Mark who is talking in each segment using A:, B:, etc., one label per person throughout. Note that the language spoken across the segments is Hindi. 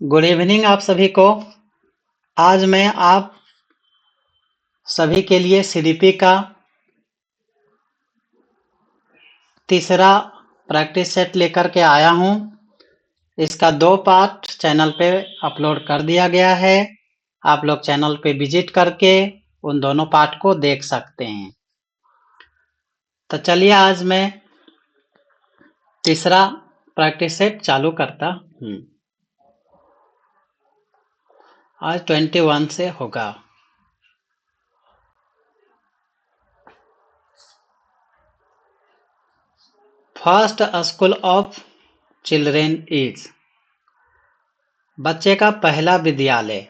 A: गुड इवनिंग आप सभी को। आज मैं आप सभी के लिए सीडीपी का तीसरा प्रैक्टिस सेट लेकर के आया हूं। इसका 2 पार्ट चैनल पे अपलोड कर दिया गया है। आप लोग चैनल पे विजिट करके उन दोनों पार्ट को देख सकते हैं। तो चलिए आज मैं तीसरा प्रैक्टिस सेट चालू करता हूं। आज 21 से होगा। First school of children is, बच्चे का पहला विद्यालय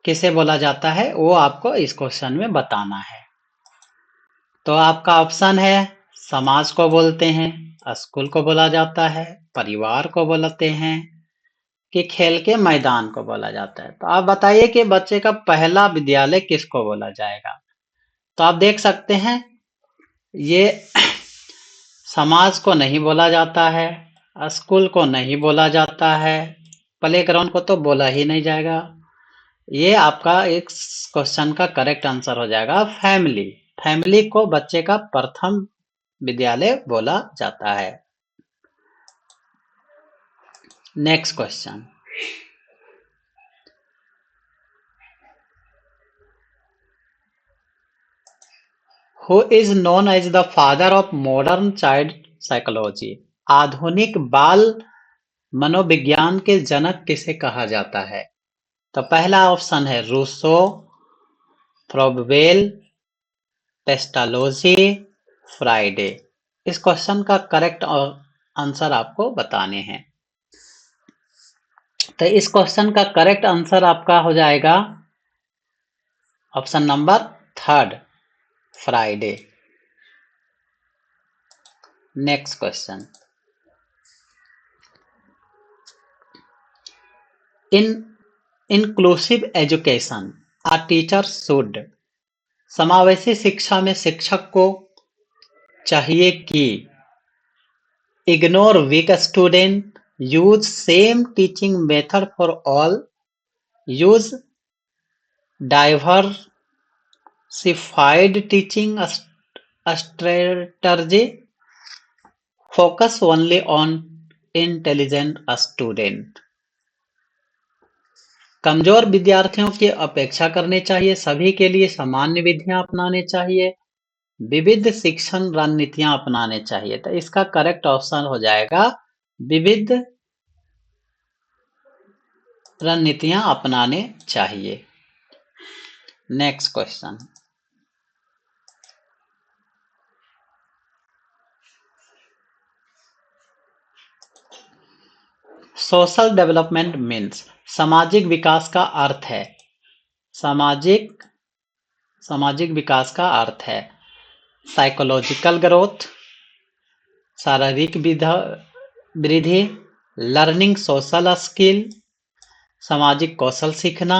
A: किसे बोला जाता है वो आपको इस क्वेश्चन में बताना है। तो आपका ऑप्शन है समाज को बोलते हैं, स्कूल को बोला जाता है, परिवार को बोलते हैं कि खेल के मैदान को बोला जाता है। तो आप बताइए कि बच्चे का पहला विद्यालय किसको बोला जाएगा। तो आप देख सकते हैं ये समाज को नहीं बोला जाता है, स्कूल को नहीं बोला जाता है, प्लेग्राउंड को तो बोला ही नहीं जाएगा। ये आपका एक क्वेश्चन का करेक्ट आंसर हो जाएगा फैमिली। फैमिली को बच्चे का प्रथम विद्यालय बोला जाता है। Next question, who is known as the father of modern child psychology, आधुनिक बाल मनोविज्ञान के जनक किसे कहा जाता है। तो पहला ऑप्शन है रूसो, फ्रोबेल, पेस्टालोजी, फ्राइडे। इस क्वेश्चन का करेक्ट आंसर आपको बताने हैं। तो इस क्वेश्चन का करेक्ट आंसर आपका हो जाएगा option number 3, Friday. Next question, in inclusive education a teacher should, समावेशी शिक्षा में शिक्षक को चाहिए कि ignore weak student, use same teaching method for all, use diversified teaching strategy, focus only on intelligent student. कमजोर विद्यार्थियों की अपेक्षा करनी चाहिए, सभी के लिए सामान्य विधियां अपनाने चाहिए, विविध शिक्षण रणनीतियां अपनाने चाहिए। तो इसका करेक्ट ऑप्शन हो जाएगा विविध रणनीतियां अपनाने चाहिए। Next question, social development means, सामाजिक विकास का अर्थ है, सामाजिक विकास का अर्थ है साइकोलॉजिकल ग्रोथ, शारीरिक वृद्धि, लर्निंग सोशल स्किल, सामाजिक कौशल सीखना,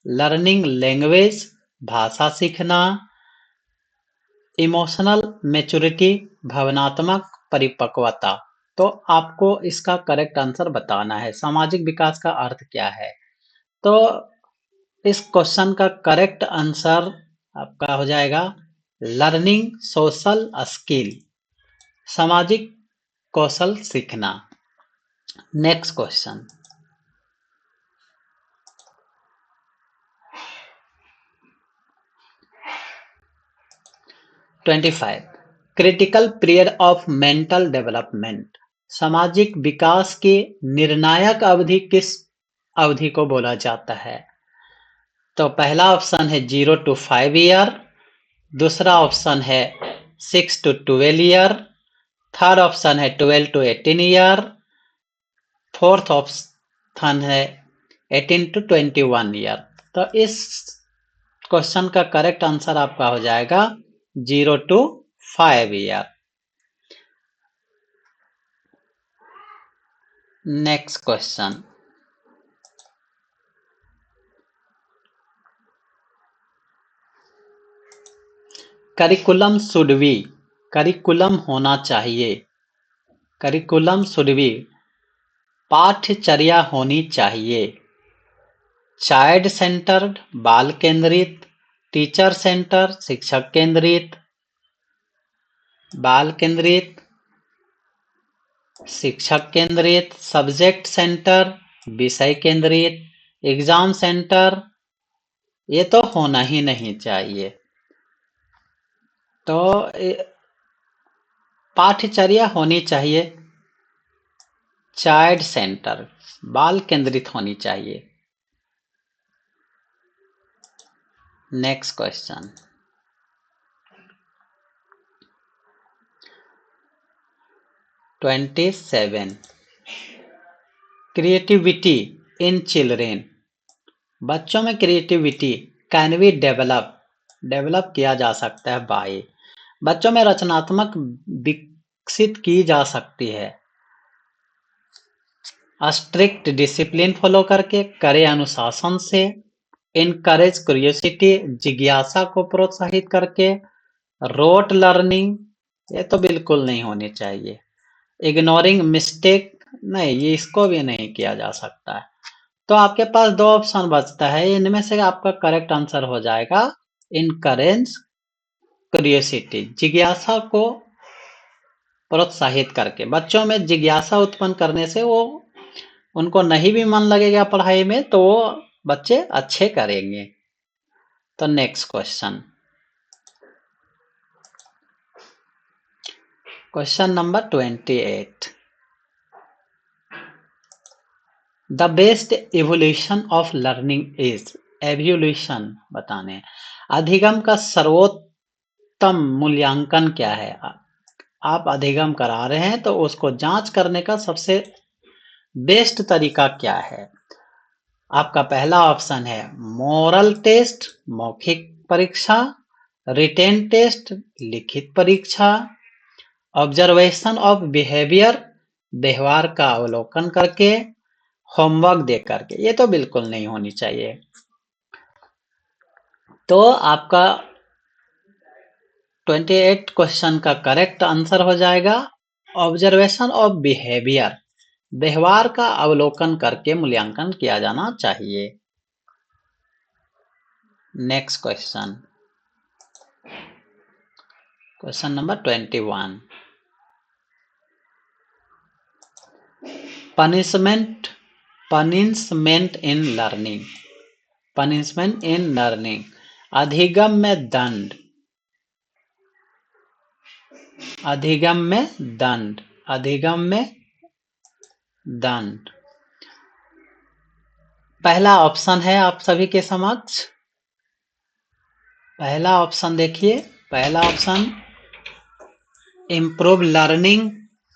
A: लर्निंग लैंग्वेज, भाषा सीखना, इमोशनल मैच्योरिटी, भावनात्मक परिपक्वता। तो आपको इसका करेक्ट आंसर बताना है, सामाजिक विकास का अर्थ क्या है। तो इस क्वेश्चन का करेक्ट आंसर आपका हो जाएगा लर्निंग सोशल स्किल, सामाजिक कौशल सीखना। Next question, 25, critical period of mental development, सामाजिक विकास की निर्णायक अवधि किस अवधि को बोला जाता है। तो पहला ऑप्शन है 0 to 5 ईयर, दूसरा ऑप्शन है 6 to 12 ईयर, थर्ड ऑप्शन है 12 to 18 ईयर, फोर्थ ऑप्शन है 18 to 21 ईयर। तो इस क्वेश्चन का करेक्ट आंसर आपका हो जाएगा 0 to 5 year. Next question, curriculum should be, curriculum होना चाहिए, करिकुलम शुड बी पाठ्यचर्या होनी चाहिए। चाइल्ड सेंटर्ड बाल केंद्रित, टीचर सेंटर शिक्षक केंद्रित, बाल केंद्रित, शिक्षक केंद्रित, सब्जेक्ट सेंटर विषय केंद्रित, एग्जाम सेंटर ये तो होना ही नहीं चाहिए। तो पाठ्यचर्या होनी चाहिए चाइल्ड सेंटर बाल केंद्रित होनी चाहिए। Next question, twenty 27 creativity in children, बच्चों में क्रिएटिविटी कैन बी डेवलप किया जा सकता है बाय, बच्चों में रचनात्मक विकसित की जा सकती है स्ट्रिक्ट डिसिप्लिन फॉलो करके, कड़े अनुशासन से, इनकरेज क्यूरियोसिटी जिज्ञासा को प्रोत्साहित करके, रोट लर्निंग ये तो बिल्कुल नहीं होनी चाहिए, इग्नोरिंग मिस्टेक नहीं, ये इसको भी नहीं किया जा सकता है। तो आपके पास दो ऑप्शन बचता है, इनमें से आपका करेक्ट आंसर हो जाएगा इनकरेज क्यूरियोसिटी, जिज्ञासा को प्रोत्साहित करके। बच्चों में जिज्ञासा उत्पन्न करने से वो उनको नहीं भी मन लगेगा पढ़ाई में तो वो बच्चे अच्छे करेंगे। तो next question number 28, the best evolution of learning is, evolution बताने, अधिगम का सर्वोत्तम मूल्यांकन क्या है। आप अधिगम करा रहे हैं तो उसको जांच करने का सबसे बेस्ट तरीका क्या है। आपका पहला ऑप्शन है मोरल टेस्ट मौखिक परीक्षा, रिटेन टेस्ट लिखित परीक्षा, ऑब्जर्वेशन ऑफ बिहेवियर व्यवहार का अवलोकन करके, होमवर्क दे करके, ये तो बिल्कुल नहीं होनी चाहिए। तो आपका 28 क्वेश्चन का करेक्ट आंसर हो जाएगा ऑब्जर्वेशन ऑफ बिहेवियर, व्यवहार का अवलोकन करके मूल्यांकन किया जाना चाहिए। Next question number 21, punishment in learning, punishment in learning, अधिगम में दंड, अधिगम में दंड, अधिगम में दंड। पहला ऑप्शन है आप सभी के समक्ष, पहला ऑप्शन देखिए, पहला ऑप्शन इम्प्रूव लर्निंग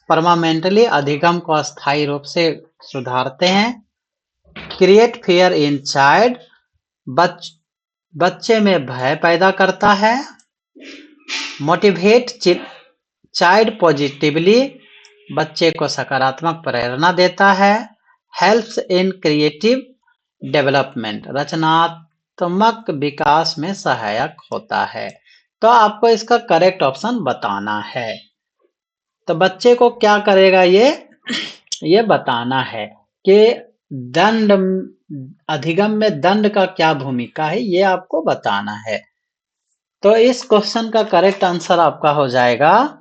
A: परमानेंटली, अधिगम को अस्थायी रूप से सुधारते हैं, क्रिएट फियर इन चाइल्ड, बच्चे में भय पैदा करता है, मोटिवेट चाइल्ड पॉजिटिवली, बच्चे को सकारात्मक प्रेरणा देता है, हेल्प्स इन क्रिएटिव डेवलपमेंट, रचनात्मक विकास में सहायक होता है। तो आपको इसका करेक्ट ऑप्शन बताना है। तो बच्चे को क्या करेगा ये बताना है कि दंड, अधिगम में दंड का क्या भूमिका है, ये आपको बताना है। तो इस क्वेश्चन का करेक्ट आंसर आपका हो जाएगा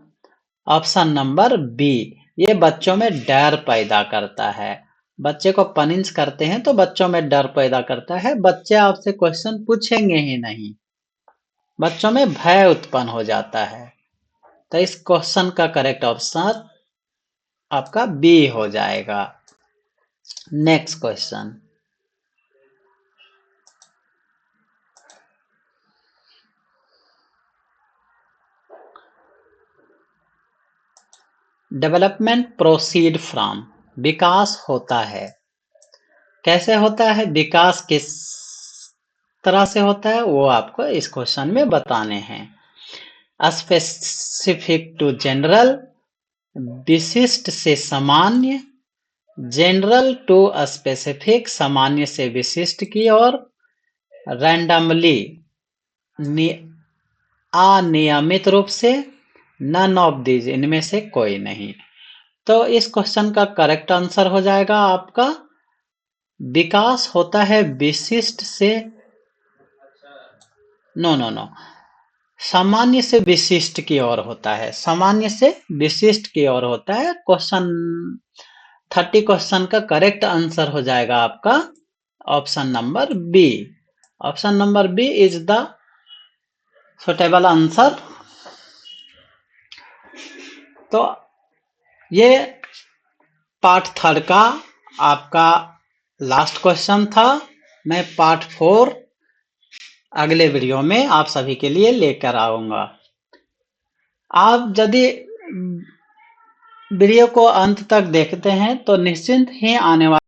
A: ऑप्शन नंबर बी, ये बच्चों में डर पैदा करता है। बच्चे को पनिश करते हैं तो बच्चों में डर पैदा करता है, बच्चे आपसे क्वेश्चन पूछेंगे ही नहीं, बच्चों में भय उत्पन्न हो जाता है। तो इस क्वेश्चन का करेक्ट ऑप्शन आपका बी हो जाएगा। Next question, development proceed from, विकास होता है, कैसे होता है, विकास किस तरह से होता है वो आपको इस क्वेश्चन में बताने हैं। स्पेसिफिक टू जनरल, विशिष्ट से सामान्य, जनरल टू स्पेसिफिक, सामान्य से विशिष्ट की ओर, रैंडमली अनियमित रूप से, नन ऑफ दीज, इनमें से कोई नहीं। तो इस क्वेश्चन का करेक्ट आंसर हो जाएगा आपका विकास होता है विशिष्ट से, नो, सामान्य से विशिष्ट की ओर होता है, सामान्य से विशिष्ट की ओर होता है। क्वेश्चन 30 क्वेश्चन का करेक्ट आंसर हो जाएगा आपका option number B. Option number B is the suitable answer. तो ये पार्ट 3 का आपका लास्ट क्वेश्चन था। मैं पार्ट 4 अगले वीडियो में आप सभी के लिए लेकर आऊंगा। आप यदि वीडियो को अंत तक देखते हैं तो निश्चिंत ही आने वाले